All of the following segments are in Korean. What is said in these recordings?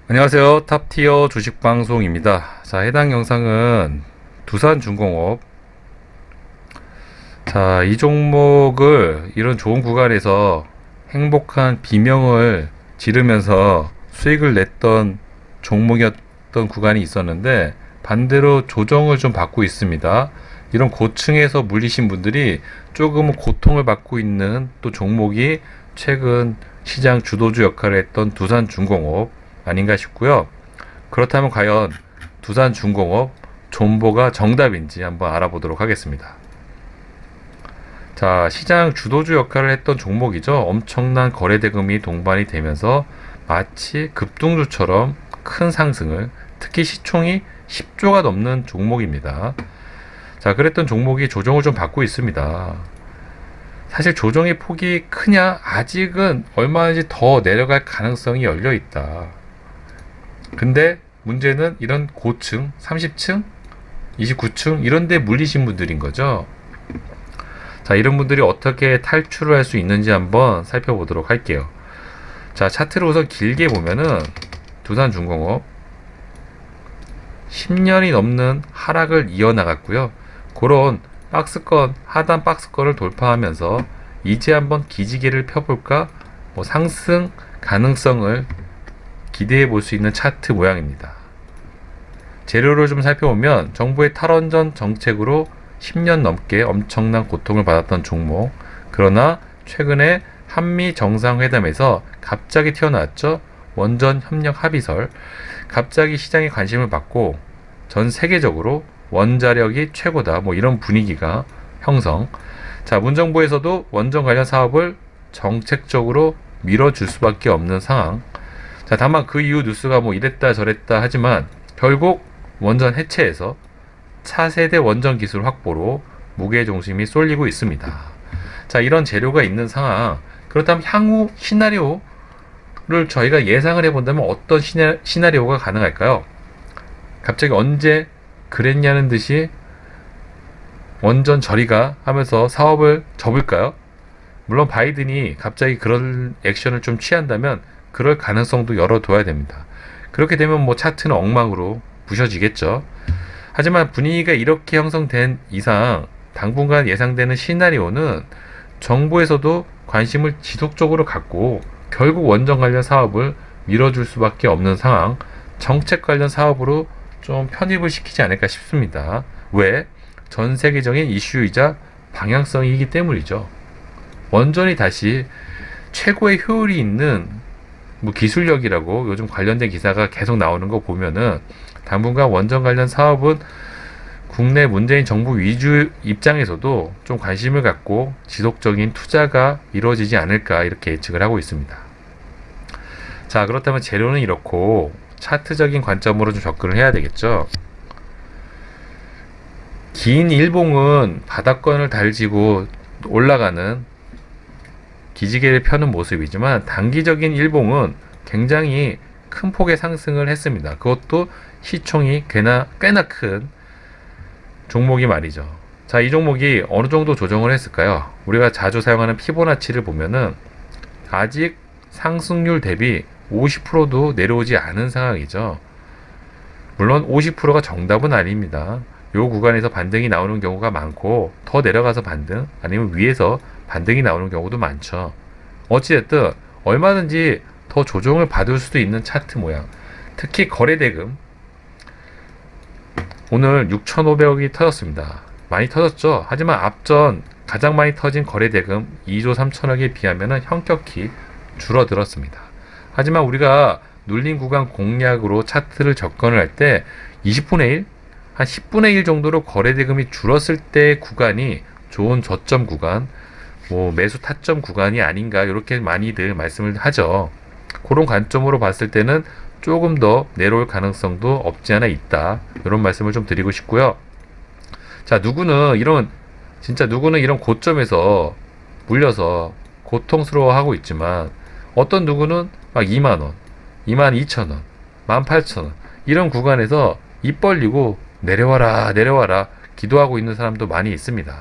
안녕하세요. 탑티어 주식방송입니다. 자, 해당 영상은 두산중공업. 자, 이 종목을 이런 좋은 구간에서 행복한 비명을 지르면서 수익을 냈던 종목이었던 구간이 있었는데 반대로 조정을 좀 받고 있습니다. 이런 고층에서 물리신 분들이 조금은 고통을 받고 있는 또 종목이 최근 시장 주도주 역할을 했던 두산중공업 아닌가 싶고요. 그렇다면 과연 두산중공업 존버가 정답인지 한번 알아보도록 하겠습니다. 자, 시장 주도주 역할을 했던 종목이죠. 엄청난 거래 대금이 동반이 되면서 마치 급등주처럼 큰 상승을, 특히 시총이 10조가 넘는 종목입니다. 자, 그랬던 종목이 조정을 좀 받고 있습니다. 사실 조정의 폭이 크냐? 아직은 얼마든지 더 내려갈 가능성이 열려 있다. 근데 문제는 이런 고층, 30층, 29층 이런 데 물리신 분들인 거죠. 자, 이런 분들이 어떻게 탈출을 할 수 있는지 한번 살펴보도록 할게요. 자, 차트를 우선 길게 보면은 두산중공업 10년이 넘는 하락을 이어나갔고요. 그런 박스권, 하단 박스권을 돌파하면서 이제 한번 기지개를 펴볼까? 상승 가능성을 기대해 볼 수 있는 차트 모양입니다. 재료를 좀 살펴보면 정부의 탈원전 정책으로 10년 넘게 엄청난 고통을 받았던 종목, 그러나 최근에 한미 정상회담에서 갑자기 튀어나왔죠. 원전 협력 합의설. 갑자기 시장에 관심을 받고 전 세계적으로 원자력이 최고다, 이런 분위기가 형성. 자, 문정부에서도 원전 관련 사업을 정책적으로 밀어줄 수밖에 없는 상황. 자, 다만 그 이후 뉴스가 이랬다 저랬다 하지만 결국 원전 해체에서 차세대 원전 기술 확보로 무게 중심이 쏠리고 있습니다. 자, 이런 재료가 있는 상황. 그렇다면 향후 시나리오를 저희가 예상을 해본다면 어떤 시나리오가 가능할까요? 갑자기 언제 그랬냐는 듯이 원전 저리가 하면서 사업을 접을까요? 물론 바이든이 갑자기 그런 액션을 좀 취한다면 그럴 가능성도 열어둬야 됩니다. 그렇게 되면 차트는 엉망으로 부셔지겠죠. 하지만 분위기가 이렇게 형성된 이상 당분간 예상되는 시나리오는 정부에서도 관심을 지속적으로 갖고 결국 원전 관련 사업을 밀어줄 수밖에 없는 상황, 정책 관련 사업으로 좀 편입을 시키지 않을까 싶습니다. 왜? 전 세계적인 이슈이자 방향성이기 때문이죠. 원전이 다시 최고의 효율이 있는 기술력이라고 요즘 관련된 기사가 계속 나오는 거 보면은 당분간 원전 관련 사업은 국내 문재인 정부 위주 입장에서도 좀 관심을 갖고 지속적인 투자가 이루어지지 않을까 이렇게 예측을 하고 있습니다. 자, 그렇다면 재료는 이렇고 차트적인 관점으로 좀 접근을 해야 되겠죠. 긴 일봉은 바닥권을 달지고 올라가는 기지개를 펴는 모습이지만 단기적인 일봉은 굉장히 큰 폭의 상승을 했습니다. 그것도 시총이 꽤나 큰 종목이 말이죠. 자, 이 종목이 어느 정도 조정을 했을까요? 우리가 자주 사용하는 피보나치를 보면은 아직 상승률 대비 50%도 내려오지 않은 상황이죠. 물론 50%가 정답은 아닙니다. 요 구간에서 반등이 나오는 경우가 많고 더 내려가서 반등 아니면 위에서 반등이 나오는 경우도 많죠. 어찌됐든 얼마든지 더 조정을 받을 수도 있는 차트 모양. 특히 거래대금 오늘 6,500억이 터졌습니다. 많이 터졌죠. 하지만 앞전 가장 많이 터진 거래대금 2조 3천억에 비하면 현격히 줄어들었습니다. 하지만 우리가 눌린 구간 공략으로 차트를 접근을 할 때 20분의 1, 한 10분의 1 정도로 거래대금이 줄었을 때 구간이 좋은 저점 구간, 매수 타점 구간이 아닌가 이렇게 많이들 말씀을 하죠. 그런 관점으로 봤을 때는 조금 더 내려올 가능성도 없지 않아 있다. 이런 말씀을 좀 드리고 싶고요. 자, 누구는 이런 고점에서 물려서 고통스러워하고 있지만 어떤 누구는 막 2만원, 22,000원, 18,000원 이런 구간에서 입 벌리고 내려와라 기도하고 있는 사람도 많이 있습니다.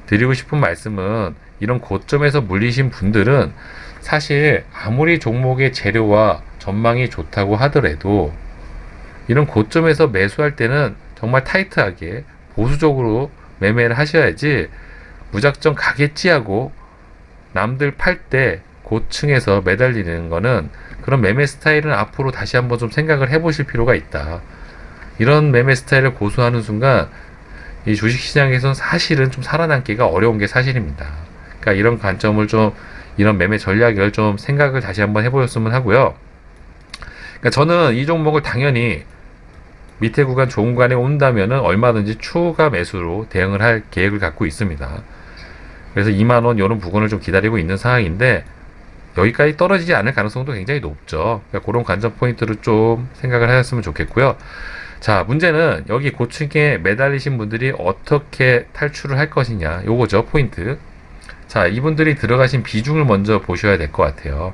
드리고 싶은 말씀은 이런 고점에서 물리신 분들은 사실 아무리 종목의 재료와 전망이 좋다고 하더라도 이런 고점에서 매수할 때는 정말 타이트하게 보수적으로 매매를 하셔야지 무작정 가겠지 하고 남들 팔 때 고층에서 매달리는 거는 그런 매매 스타일은 앞으로 다시 한번 좀 생각을 해보실 필요가 있다. 이런 매매 스타일을 고수하는 순간 이 주식시장에서는 사실은 좀 살아남기가 어려운 게 사실입니다. 그러니까 이런 관점을 좀 이런 매매 전략을 좀 생각을 다시 한번 해보셨으면 하고요. 그러니까 저는 이 종목을 당연히 밑에 구간 좋은 구간에 온다면은 얼마든지 추가 매수로 대응을 할 계획을 갖고 있습니다. 그래서 2만원 이런 부분을 좀 기다리고 있는 상황인데 여기까지 떨어지지 않을 가능성도 굉장히 높죠. 그러니까 그런 관점 포인트를 좀 생각을 하셨으면 좋겠고요. 자, 문제는 여기 고층에 매달리신 분들이 어떻게 탈출을 할 것이냐, 요거죠, 포인트. 자, 이분들이 들어가신 비중을 먼저 보셔야 될 것 같아요.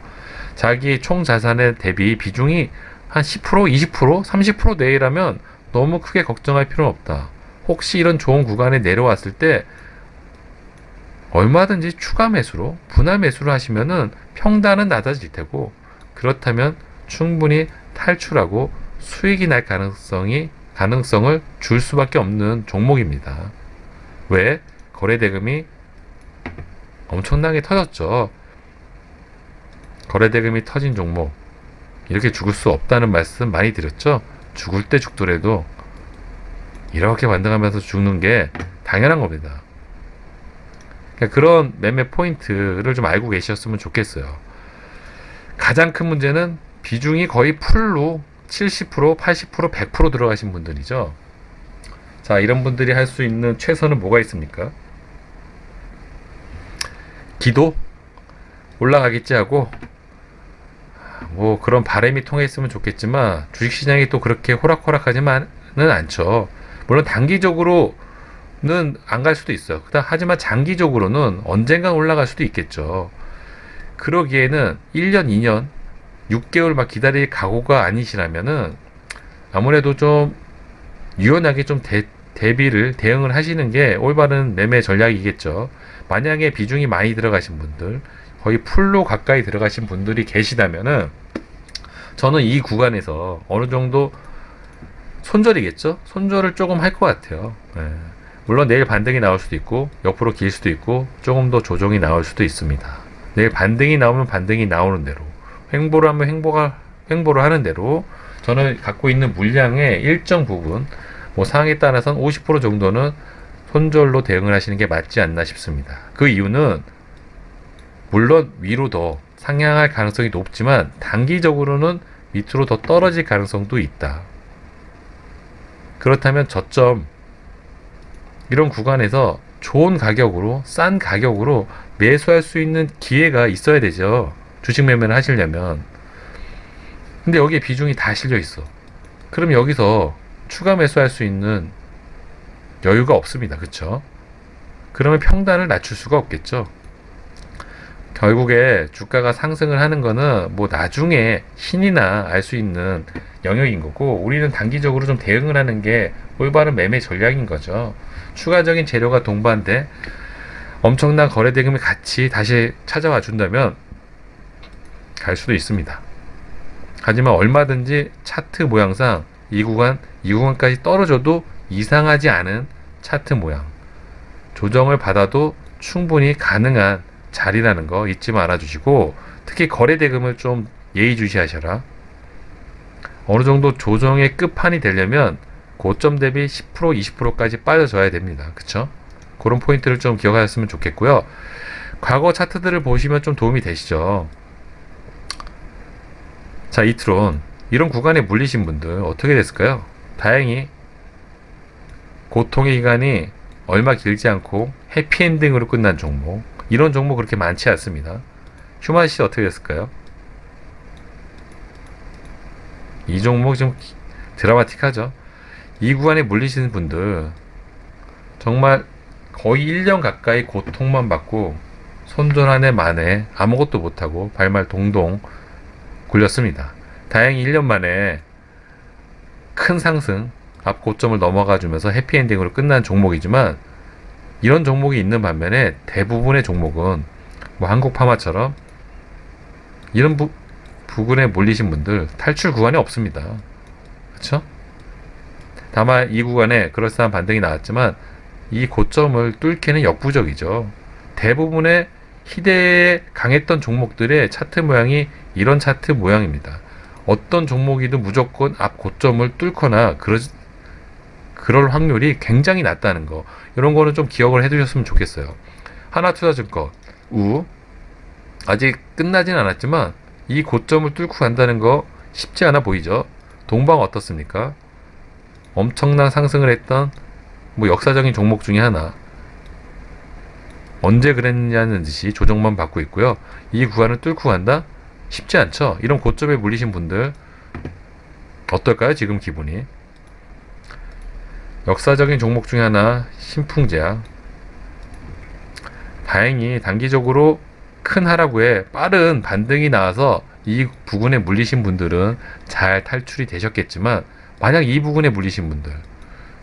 자기 총 자산에 대비 비중이 한 10%, 20%, 30% 내외라면 너무 크게 걱정할 필요는 없다. 혹시 이런 좋은 구간에 내려왔을 때 얼마든지 추가 매수로, 분할 매수를 하시면은 평단은 낮아질 테고, 그렇다면 충분히 탈출하고 수익이 날 가능성을 줄 수밖에 없는 종목입니다. 왜? 거래대금이 엄청나게 터졌죠. 거래대금이 터진 종목, 이렇게 죽을 수 없다는 말씀 많이 드렸죠. 죽을 때 죽더라도 이렇게 반등하면서 죽는 게 당연한 겁니다. 그러니까 그런 매매 포인트를 좀 알고 계셨으면 좋겠어요. 가장 큰 문제는 비중이 거의 풀로 70%, 80%, 100% 들어가신 분들이죠. 자, 이런 분들이 할 수 있는 최선은 뭐가 있습니까? 기도? 올라가겠지 하고 뭐 그런 바람이 통했으면 좋겠지만 주식시장이 또 그렇게 호락호락하지만은 않죠. 물론 단기적으로는 안 갈 수도 있어요. 하지만 장기적으로는 언젠간 올라갈 수도 있겠죠. 그러기에는 1년, 2년, 6개월 막 기다릴 각오가 아니시라면은 아무래도 좀 유연하게 좀 대응을 하시는 게 올바른 매매 전략이겠죠. 만약에 비중이 많이 들어가신 분들, 거의 풀로 가까이 들어가신 분들이 계시다면은 저는 이 구간에서 어느 정도 손절이겠죠? 손절을 조금 할 것 같아요. 네. 물론 내일 반등이 나올 수도 있고 옆으로 길 수도 있고 조금 더 조정이 나올 수도 있습니다. 내일 반등이 나오면 반등이 나오는 대로, 횡보를 하면 횡보를 하는 대로 저는 갖고 있는 물량의 일정 부분, 뭐 상황에 따라서는 50% 정도는 손절로 대응을 하시는 게 맞지 않나 싶습니다. 그 이유는 물론 위로 더 상향할 가능성이 높지만 단기적으로는 밑으로 더 떨어질 가능성도 있다. 그렇다면 저점 이런 구간에서 좋은 가격으로, 싼 가격으로 매수할 수 있는 기회가 있어야 되죠. 주식 매매를 하시려면. 근데 여기에 비중이 다 실려 있어. 그럼 여기서 추가 매수할 수 있는 여유가 없습니다. 그쵸? 그러면 평단을 낮출 수가 없겠죠. 결국에 주가가 상승을 하는 거는 뭐 나중에 신이나 알 수 있는 영역인 거고, 우리는 단기적으로 좀 대응을 하는 게 올바른 매매 전략인 거죠. 추가적인 재료가 동반돼 엄청난 거래 대금이 같이 다시 찾아와 준다면 갈 수도 있습니다. 하지만 얼마든지 차트 모양상 이 구간까지 떨어져도 이상하지 않은 차트 모양, 조정을 받아도 충분히 가능한 자리라는 거 잊지 말아 주시고, 특히 거래 대금을 좀 예의주시하셔라. 어느 정도 조정의 끝판이 되려면 고점 대비 10%, 20%까지 빠져줘야 됩니다. 그쵸? 그런 포인트를 좀 기억하셨으면 좋겠고요. 과거 차트들을 보시면 좀 도움이 되시죠. 자, 이트론 이런 구간에 물리신 분들 어떻게 됐을까요? 다행히 고통의 기간이 얼마 길지 않고 해피엔딩으로 끝난 종목, 이런 종목 그렇게 많지 않습니다. 휴마시 어떻게 됐을까요? 이 종목 좀 드라마틱하죠. 이 구간에 물리시는 분들 정말 거의 1년 가까이 고통만 받고 손절 한 해 만에 아무것도 못하고 발말 동동 굴렸습니다. 다행히 1년 만에 큰 상승, 앞 고점을 넘어가 주면서 해피엔딩으로 끝난 종목이지만, 이런 종목이 있는 반면에 대부분의 종목은 뭐 한국파마처럼 이런 부근에 몰리신 분들 탈출 구간이 없습니다. 그쵸? 다만 이 구간에 그럴싸한 반등이 나왔지만 이 고점을 뚫기는 역부족이죠. 대부분의 희대에 강했던 종목들의 차트 모양이 이런 차트 모양입니다. 어떤 종목이든 무조건 앞 고점을 뚫거나 그럴 확률이 굉장히 낮다는 거. 이런 거는 좀 기억을 해두셨으면 좋겠어요. 하나투자증권 우 아직 끝나진 않았지만 이 고점을 뚫고 간다는 거 쉽지 않아 보이죠. 동방 어떻습니까? 엄청난 상승을 했던 역사적인 종목 중에 하나. 언제 그랬냐는 듯이 조정만 받고 있고요. 이 구간을 뚫고 간다? 쉽지 않죠. 이런 고점에 물리신 분들 어떨까요? 지금 기분이. 역사적인 종목 중에 하나 신풍제약. 다행히 단기적으로 큰 하락 후에 빠른 반등이 나와서 이 부분에 물리신 분들은 잘 탈출이 되셨겠지만, 만약 이 부분에 물리신 분들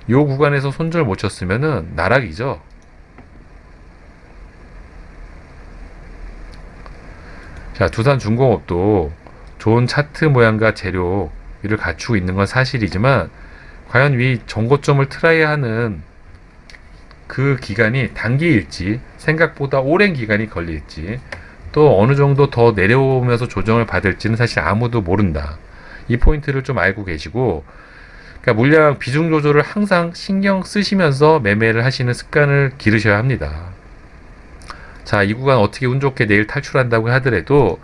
이 구간에서 손절 못 쳤으면은 나락이죠. 자, 두산중공업도 좋은 차트 모양과 재료 이를 갖추고 있는 건 사실이지만, 과연 이 정고점을 트라이하는 그 기간이 단기일지 생각보다 오랜 기간이 걸릴지 또 어느 정도 더 내려오면서 조정을 받을지는 사실 아무도 모른다. 이 포인트를 좀 알고 계시고, 그러니까 물량 비중 조절을 항상 신경 쓰시면서 매매를 하시는 습관을 기르셔야 합니다. 자, 이 구간 어떻게 운 좋게 내일 탈출한다고 하더라도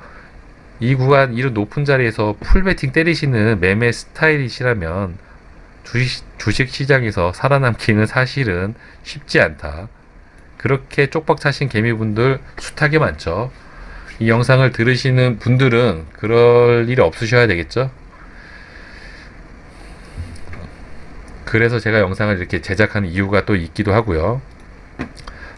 이 구간 이런 높은 자리에서 풀베팅 때리시는 매매 스타일이시라면 주식 시장에서 살아남기는 사실은 쉽지 않다. 그렇게 쪽박 차신 개미분들 숱하게 많죠. 이 영상을 들으시는 분들은 그럴 일이 없으셔야 되겠죠. 그래서 제가 영상을 이렇게 제작하는 이유가 또 있기도 하고요.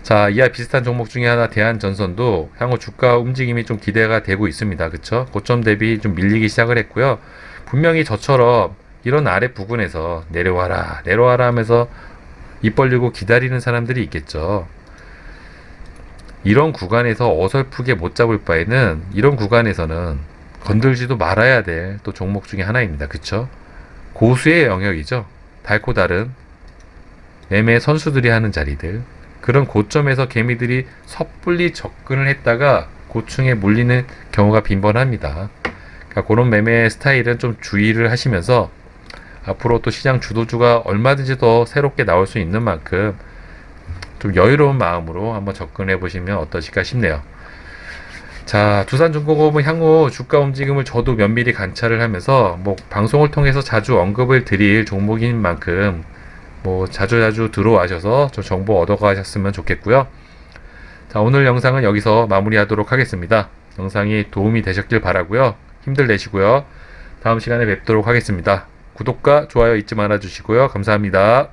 자, 이와 비슷한 종목 중에 하나 대한전선도 향후 주가 움직임이 좀 기대가 되고 있습니다. 그쵸? 고점 대비 좀 밀리기 시작을 했고요. 분명히 저처럼 이런 아래 부근에서 내려와라 하면서 입 벌리고 기다리는 사람들이 있겠죠. 이런 구간에서 어설프게 못 잡을 바에는 이런 구간에서는 건들지도 말아야 될 또 종목 중에 하나입니다. 그쵸? 고수의 영역이죠. 달고 다른 매매 선수들이 하는 자리들, 그런 고점에서 개미들이 섣불리 접근을 했다가 고층에 몰리는 경우가 빈번합니다. 그러니까 그런 매매 스타일은 좀 주의를 하시면서 앞으로 또 시장 주도주가 얼마든지 더 새롭게 나올 수 있는 만큼 좀 여유로운 마음으로 한번 접근해 보시면 어떠실까 싶네요. 자, 두산중공업은 향후 주가 움직임을 저도 면밀히 관찰을 하면서 방송을 통해서 자주 언급을 드릴 종목인 만큼 자주 들어와셔서 저 정보 얻어가셨으면 좋겠고요. 자, 오늘 영상은 여기서 마무리하도록 하겠습니다. 영상이 도움이 되셨길 바라고요. 힘들 내시고요. 다음 시간에 뵙도록 하겠습니다. 구독과 좋아요 잊지 말아 주시고요. 감사합니다.